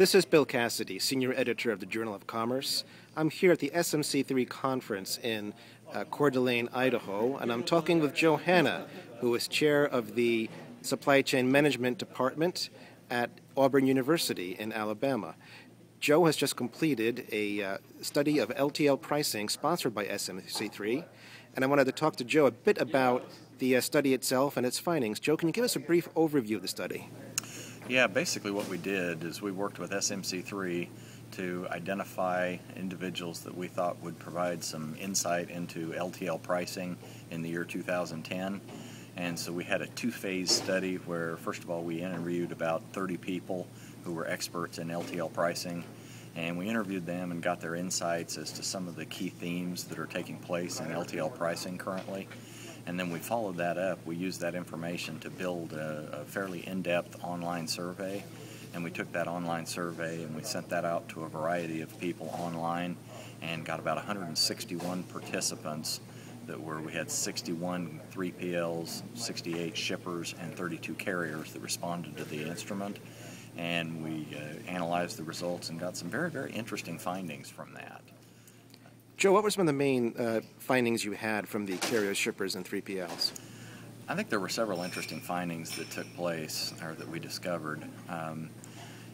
This is Bill Cassidy, Senior Editor of the Journal of Commerce. I'm here at the SMC3 conference in Coeur d'Alene, Idaho, and I'm talking with Joe Hanna, who is chair of the Supply Chain Management Department at Auburn University in Alabama. Joe has just completed a study of LTL pricing sponsored by SMC3, and I wanted to talk to Joe a bit about the study itself and its findings. Joe, can you give us a brief overview of the study? Yeah, basically what we did is we worked with SMC3 to identify individuals that we thought would provide some insight into LTL pricing in the year 2010. And so we had a two-phase study where, first of all, we interviewed about 30 people who were experts in LTL pricing. And we interviewed them and got their insights as to some of the key themes that are taking place in LTL pricing currently. And then we followed that up. We used that information to build a fairly in-depth online survey. And we took that online survey and we sent that out to a variety of people online and got about 161 participants we had 61 3PLs, 68 shippers, and 32 carriers that responded to the instrument. And we analyzed the results and got some very, very interesting findings from that. Joe, what were some of the main findings you had from the carriers, shippers, and 3PLs? I think there were several interesting findings that took place, or that we discovered.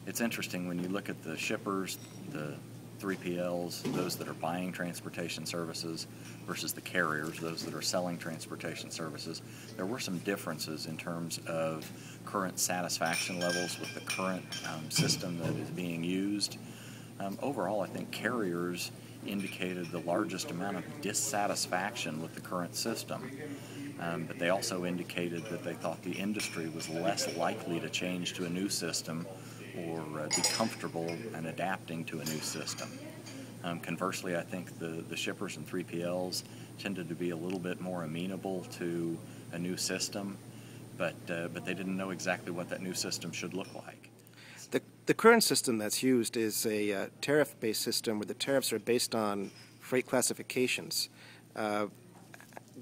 It's interesting when you look at the shippers, the 3PLs, those that are buying transportation services, versus the carriers, those that are selling transportation services. There were some differences in terms of current satisfaction levels with the current system that is being used. Overall, I think carriers indicated the largest amount of dissatisfaction with the current system. But they also indicated that they thought the industry was less likely to change to a new system or be comfortable in adapting to a new system. Conversely, I think the shippers and 3PLs tended to be a little bit more amenable to a new system, but they didn't know exactly what that new system should look like. The current system that's used is a tariff-based system where the tariffs are based on freight classifications.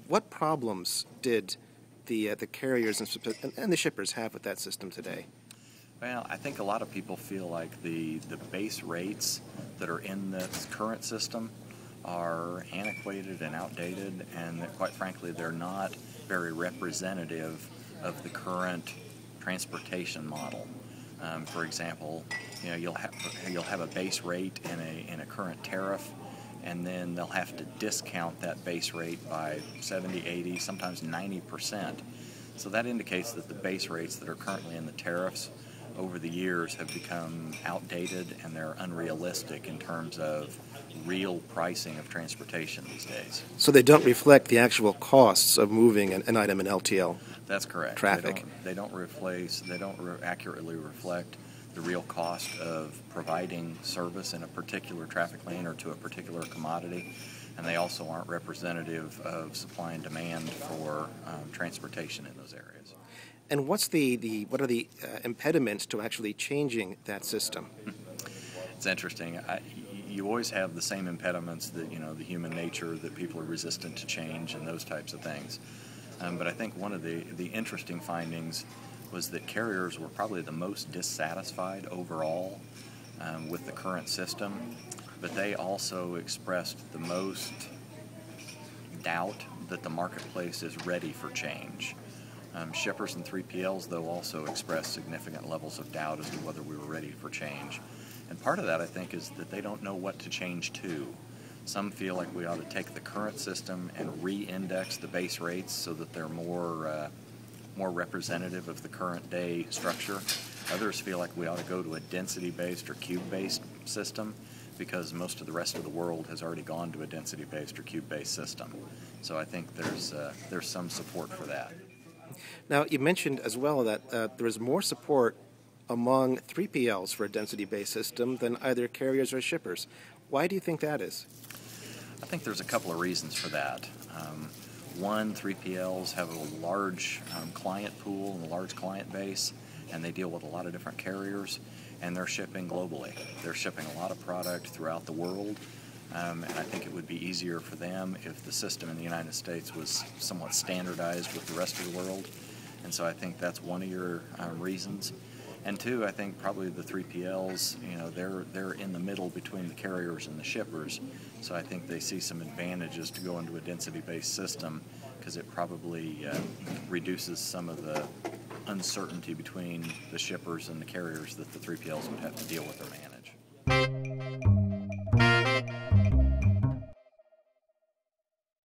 What problems did the carriers and the shippers have with that system today? Well, I think a lot of people feel like the base rates that are in this current system are antiquated and outdated, and that, quite frankly, they're not very representative of the current transportation model. For example, you'll have a base rate in a current tariff, and then they'll have to discount that base rate by 70, 80, sometimes 90%. So that indicates that the base rates that are currently in the tariffs over the years have become outdated and they're unrealistic in terms of real pricing of transportation these days. So they don't reflect the actual costs of moving an item in LTL. That's correct. Traffic. They don't accurately reflect the real cost of providing service in a particular traffic lane or to a particular commodity, and they also aren't representative of supply and demand for transportation in those areas. And what are the impediments to actually changing that system? It's interesting. You always have the same impediments that, the human nature, that people are resistant to change and those types of things. But I think one of the interesting findings was that carriers were probably the most dissatisfied overall with the current system, but they also expressed the most doubt that the marketplace is ready for change. Shippers and 3PLs, though, also expressed significant levels of doubt as to whether we were ready for change. And part of that, I think, is that they don't know what to change to. Some feel like we ought to take the current system and re-index the base rates so that they're more representative of the current day structure. Others feel like we ought to go to a density-based or cube-based system because most of the rest of the world has already gone to a density-based or cube-based system. So I think there's some support for that. Now, you mentioned as well that there is more support among 3PLs for a density-based system than either carriers or shippers. Why do you think that is? I think there's a couple of reasons for that. One, 3PLs have a large client pool and a large client base, and they deal with a lot of different carriers, and they're shipping globally. They're shipping a lot of product throughout the world, and I think it would be easier for them if the system in the United States was somewhat standardized with the rest of the world. And so I think that's one of your reasons. And two, I think probably the 3PLs, you know, they're in the middle between the carriers and the shippers. So I think they see some advantages to go into a density-based system because it probably reduces some of the uncertainty between the shippers and the carriers that the 3PLs would have to deal with or manage.